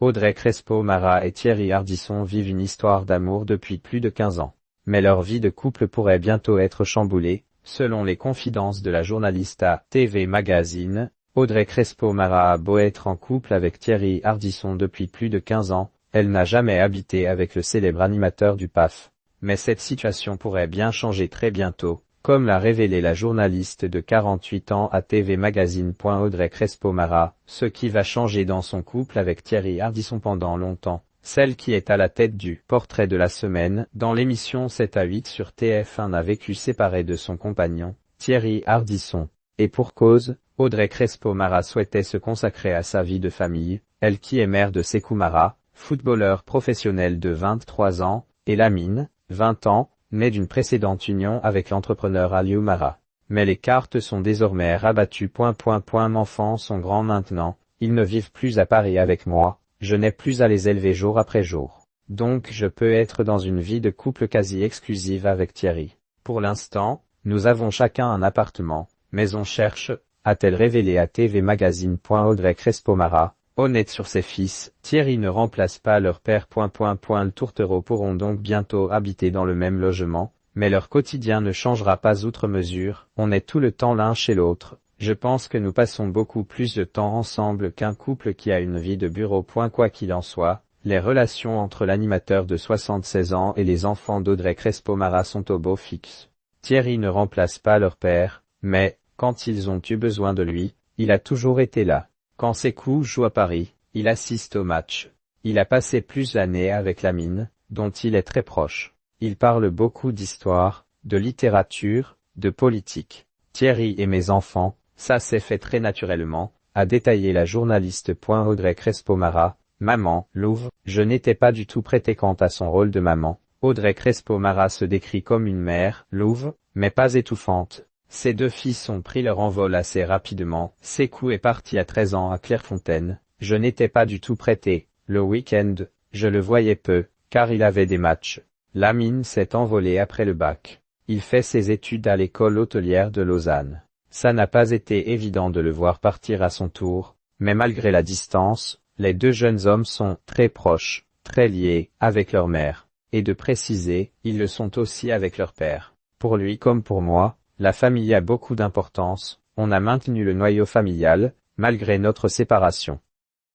Audrey Crespo-Mara et Thierry Ardisson vivent une histoire d'amour depuis plus de 15 ans. Mais leur vie de couple pourrait bientôt être chamboulée, selon les confidences de la journaliste à TV Magazine. Audrey Crespo-Mara a beau être en couple avec Thierry Ardisson depuis plus de 15 ans, elle n'a jamais habité avec le célèbre animateur du PAF. Mais cette situation pourrait bien changer très bientôt, comme l'a révélé la journaliste de 48 ans à TV Magazine. Audrey Crespo-Mara, ce qui va changer dans son couple avec Thierry Ardisson pendant longtemps. Celle qui est à la tête du Portrait de la semaine dans l'émission 7 à 8 sur TF1 a vécu séparée de son compagnon, Thierry Ardisson. Et pour cause, Audrey Crespo-Mara souhaitait se consacrer à sa vie de famille, elle qui est mère de Sékou Mara, footballeur professionnel de 23 ans, et Lamine, 20 ans, né d'une précédente union avec l'entrepreneur Aliou Mara. Mais les cartes sont désormais rabattues. Mes enfants sont grands maintenant, ils ne vivent plus à Paris avec moi, je n'ai plus à les élever jour après jour. Donc je peux être dans une vie de couple quasi exclusive avec Thierry. Pour l'instant, nous avons chacun un appartement, mais on cherche, a-t-elle révélé à TV Magazine. Audrey Crespo-Mara, honnête sur ses fils, Thierry ne remplace pas leur père. Le tourtereau pourront donc bientôt habiter dans le même logement, mais leur quotidien ne changera pas outre mesure, on est tout le temps l'un chez l'autre. Je pense que nous passons beaucoup plus de temps ensemble qu'un couple qui a une vie de bureau. Quoi qu'il en soit, les relations entre l'animateur de 76 ans et les enfants d'Audrey Crespo-Mara sont au beau fixe. Thierry ne remplace pas leur père, mais, quand ils ont eu besoin de lui, il a toujours été là. Quand Sékou joue à Paris, il assiste au match. Il a passé plus d'années avec Lamine, dont il est très proche. Il parle beaucoup d'histoire, de littérature, de politique. Thierry et mes enfants, ça s'est fait très naturellement, a détaillé la journaliste. Audrey Crespo-Mara, maman, Louve, je n'étais pas du tout prêtée quant à son rôle de maman. Audrey Crespo-Mara se décrit comme une mère, Louve, mais pas étouffante. Ses deux fils ont pris leur envol assez rapidement. Sékou est parti à 13 ans à Clairefontaine. Je n'étais pas du tout prêtée. Le week-end, je le voyais peu, car il avait des matchs. Lamine s'est envolé après le bac. Il fait ses études à l'école hôtelière de Lausanne. Ça n'a pas été évident de le voir partir à son tour, mais malgré la distance, les deux jeunes hommes sont très proches, très liés, avec leur mère. Et de préciser, ils le sont aussi avec leur père. Pour lui comme pour moi, la famille a beaucoup d'importance, on a maintenu le noyau familial, malgré notre séparation.